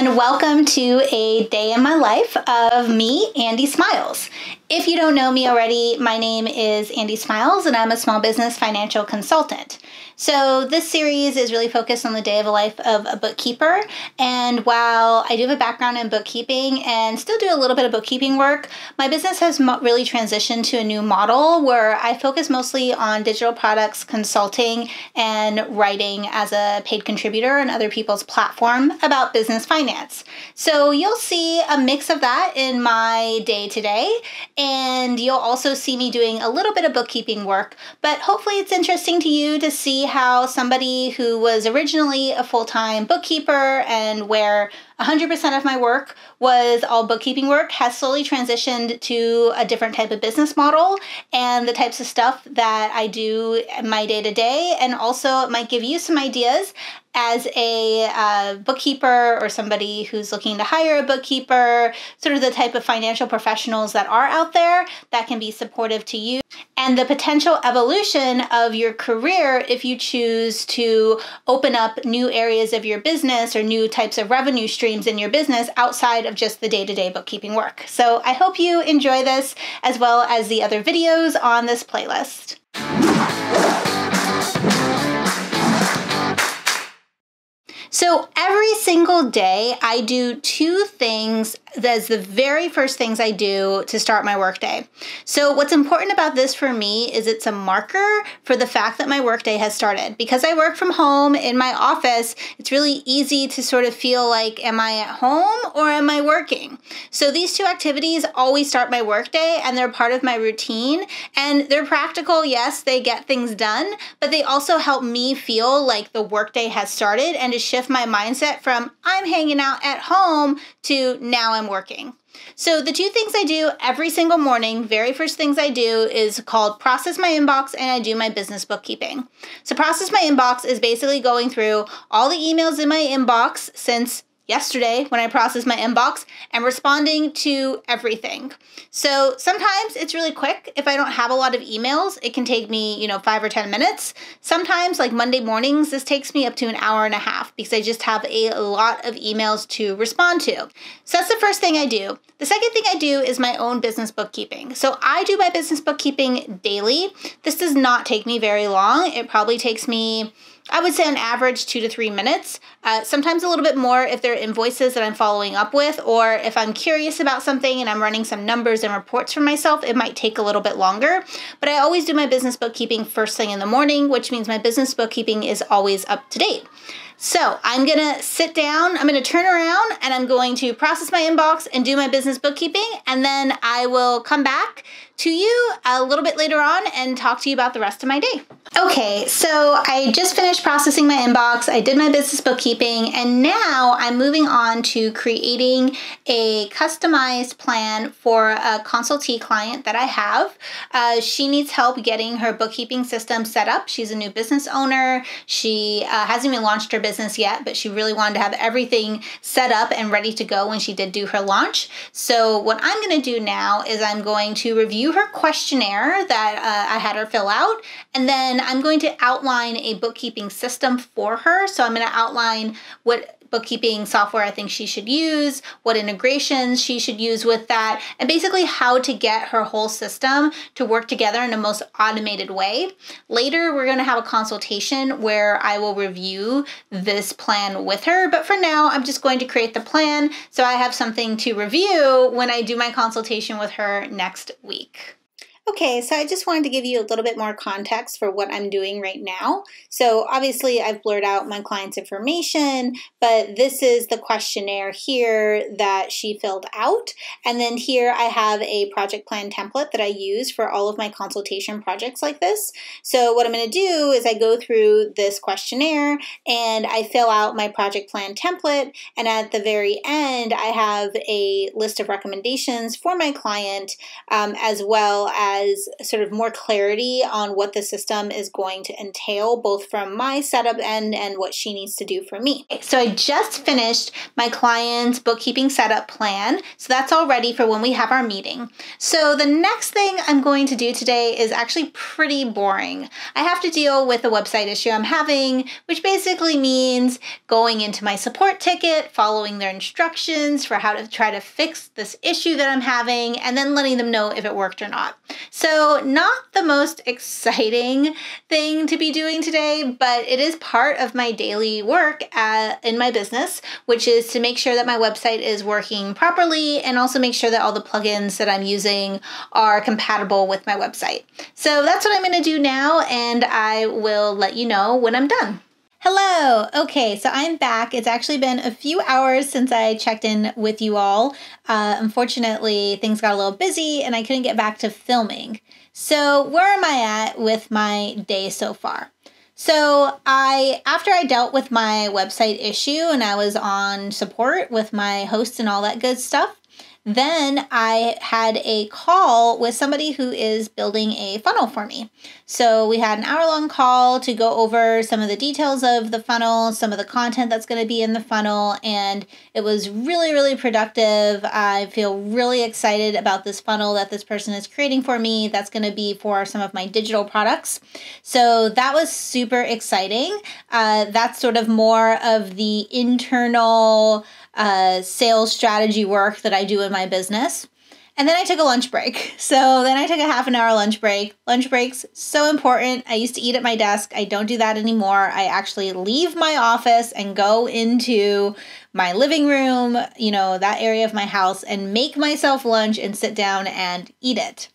and welcome to a day in my life of me, Andy Smiles. If you don't know me already, my name is Andy Smiles and I'm a small business financial consultant. So this series is really focused on the day of the life of a bookkeeper, and while I do have a background in bookkeeping and still do a little bit of bookkeeping work, my business has really transitioned to a new model where I focus mostly on digital products, consulting, and writing as a paid contributor on other people's platform about business finance. So you'll see a mix of that in my day-to-day, and you'll also see me doing a little bit of bookkeeping work, but hopefully it's interesting to you to see how somebody who was originally a full-time bookkeeper and where 100% of my work was all bookkeeping work has slowly transitioned to a different type of business model and the types of stuff that I do in my day-to-day, and also it might give you some ideas as a bookkeeper or somebody who's looking to hire a bookkeeper, sort of the type of financial professionals that are out there that can be supportive to you, and the potential evolution of your career if you choose to open up new areas of your business or new types of revenue streams in your business outside of just the day-to-day bookkeeping work. So I hope you enjoy this as well as the other videos on this playlist. So every single day I do two things. That's the very first things I do to start my workday. So what's important about this for me is it's a marker for the fact that my workday has started. Because I work from home in my office, it's really easy to sort of feel like, am I at home or am I working? So these two activities always start my workday and they're part of my routine, and they're practical. Yes, they get things done, but they also help me feel like the workday has started and to shift my mindset from I'm hanging out at home to now I'm working. So the two things I do every single morning, very first things I do is called process my inbox, and I do my business bookkeeping. So process my inbox is basically going through all the emails in my inbox since yesterday when I processed my inbox and responding to everything. So sometimes it's really quick. If I don't have a lot of emails, it can take me, 5 or 10 minutes. Sometimes, like Monday mornings, this takes me up to an hour and a half because I just have a lot of emails to respond to. So that's the first thing I do. The second thing I do is my own business bookkeeping. So I do my business bookkeeping daily. This does not take me very long. It probably takes me, I would say on average, 2 to 3 minutes, sometimes a little bit more if there are invoices that I'm following up with, or if I'm curious about something and I'm running some numbers and reports for myself, it might take a little bit longer. But I always do my business bookkeeping first thing in the morning, which means my business bookkeeping is always up to date. So I'm going to sit down, I'm going to turn around, and I'm going to process my inbox and do my business bookkeeping, and then I will come back to you a little bit later on and talk to you about the rest of my day. Okay, so I just finished processing my inbox, I did my business bookkeeping, and now I'm moving on to creating a customized plan for a consultee client that I have. She needs help getting her bookkeeping system set up. She's a new business owner. She hasn't even launched her business yet, but she really wanted to have everything set up and ready to go when she did do her launch. So what I'm going to do now is I'm going to review her questionnaire that I had her fill out, and then I'm going to outline a bookkeeping system for her. So I'm going to outline what bookkeeping software I think she should use, what integrations she should use with that, and basically how to get her whole system to work together in the most automated way. Later, we're going to have a consultation where I will review this plan with her, but for now, I'm just going to create the plan so I have something to review when I do my consultation with her next week. Okay, so I just wanted to give you a little bit more context for what I'm doing right now. So obviously I've blurred out my client's information, but this is the questionnaire here that she filled out. And then here I have a project plan template that I use for all of my consultation projects like this. So what I'm going to do is I go through this questionnaire and I fill out my project plan template. And at the very end, I have a list of recommendations for my client, as well as has sort of more clarity on what the system is going to entail, both from my setup end and what she needs to do for me. So I just finished my client's bookkeeping setup plan. So that's all ready for when we have our meeting. So the next thing I'm going to do today is actually pretty boring. I have to deal with a website issue I'm having, which basically means going into my support ticket, following their instructions for how to try to fix this issue that I'm having, and then letting them know if it worked or not. So not the most exciting thing to be doing today, but it is part of my daily work in my business, which is to make sure that my website is working properly and also make sure that all the plugins that I'm using are compatible with my website. So that's what I'm going to do now, and I will let you know when I'm done. Hello. Okay, so I'm back. It's actually been a few hours since I checked in with you all. Unfortunately, things got a little busy and I couldn't get back to filming. So where am I at with my day so far? So after I dealt with my website issue and I was on support with my host and all that good stuff, then I had a call with somebody who is building a funnel for me. So we had an hour-long call to go over some of the details of the funnel, some of the content that's going to be in the funnel, and it was really, really productive. I feel really excited about this funnel that this person is creating for me. That's going to be for some of my digital products. So that was super exciting. That's sort of more of the internal sales strategy work that I do in my business. And then I took a lunch break. So then I took a half an hour lunch break. Lunch breaks, so important. I used to eat at my desk. I don't do that anymore. I actually leave my office and go into my living room, that area of my house, and make myself lunch and sit down and eat it.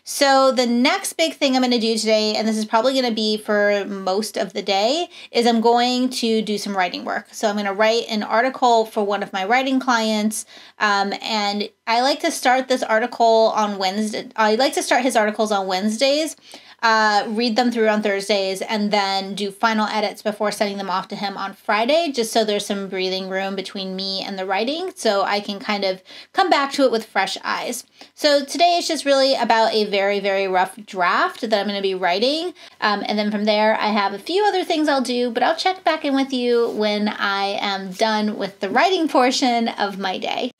So the next big thing I'm going to do today, and this is probably going to be for most of the day, is I'm going to do some writing work. So I'm going to write an article for one of my writing clients, and I like to start this article on Wednesday. I like to start his articles on Wednesdays, read them through on Thursdays, and then do final edits before sending them off to him on Friday, just so there's some breathing room between me and the writing, so I can kind of come back to it with fresh eyes. So today is just really about a very, very rough draft that I'm going to be writing, and then from there I have a few other things I'll do, but I'll check back in with you when I am done with the writing portion of my day.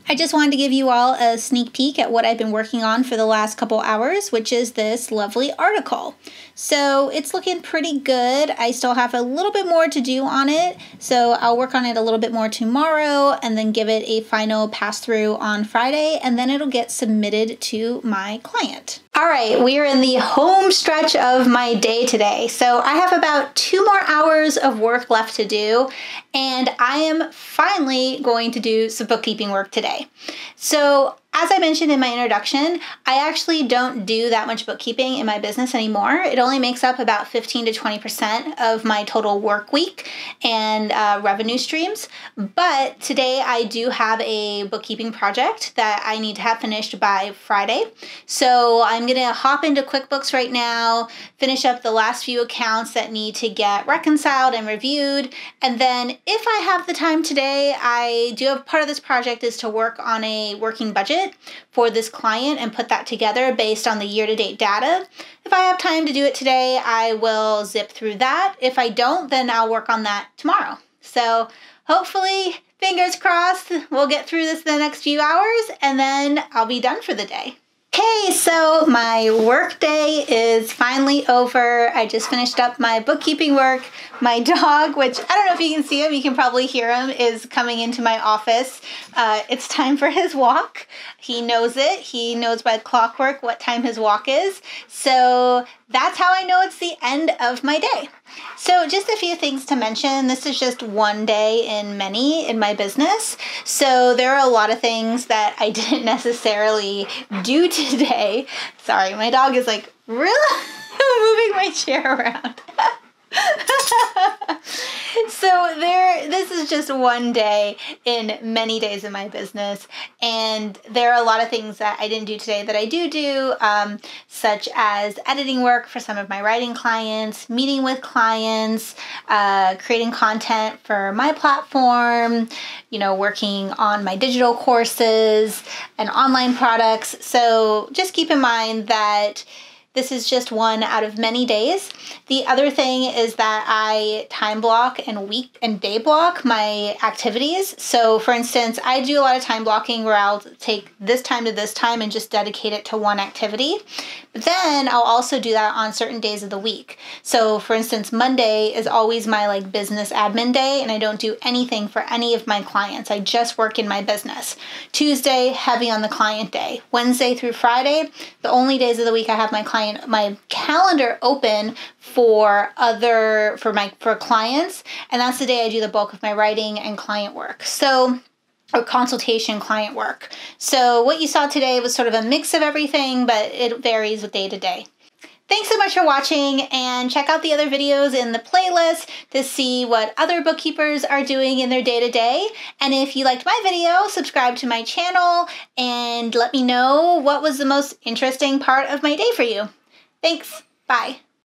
I just wanted to give you all a sneak peek at what I've been working on for the last couple hours, which is this lovely article. So it's looking pretty good. I still have a little bit more to do on it, so I'll work on it a little bit more tomorrow and then give it a final pass through on Friday, and then it'll get submitted to my client. All right, we are in the home stretch of my day today. So I have about 2 more hours of work left to do, and I am finally going to do some bookkeeping work today. So as I mentioned in my introduction, I actually don't do that much bookkeeping in my business anymore. It only makes up about 15 to 20% of my total work week and revenue streams. But today I do have a bookkeeping project that I need to have finished by Friday. So I'm going to hop into QuickBooks right now, finish up the last few accounts that need to get reconciled and reviewed. And then if I have the time today, I do have part of this project is to work on a working budget for this client and put that together based on the year-to-date data. If I have time to do it today, I will zip through that. If I don't, then I'll work on that tomorrow. So hopefully, fingers crossed, we'll get through this in the next few hours and then I'll be done for the day. Okay, so my work day is finally over. I just finished up my bookkeeping work. My dog, which I don't know if you can see him, you can probably hear him, is coming into my office. It's time for his walk. He knows it. He knows by clockwork what time his walk is. So that's how I know it's the end of my day. So just a few things to mention. This is just one day in many in my business. So there are a lot of things that I didn't necessarily do today. Sorry, my dog is like really moving my chair around. This is just one day in many days of my business, and there are a lot of things that I didn't do today that I do, such as editing work for some of my writing clients, meeting with clients, creating content for my platform, working on my digital courses and online products. So just keep in mind that this is just one out of many days. The other thing is that I time block and week and day block my activities. So for instance, I do a lot of time blocking where I'll take this time to this time and just dedicate it to one activity. But then I'll also do that on certain days of the week. So for instance, Monday is always my business admin day, and I don't do anything for any of my clients. I just work in my business. Tuesday, heavy on the client day. Wednesday through Friday, the only days of the week I have my calendar open for clients, and that's the day I do the bulk of my writing and client work. Or consultation client work. So what you saw today was sort of a mix of everything, but it varies with day to day. Thanks so much for watching, and check out the other videos in the playlist to see what other bookkeepers are doing in their day-to-day. And if you liked my video, subscribe to my channel and let me know what was the most interesting part of my day for you. Thanks. Bye.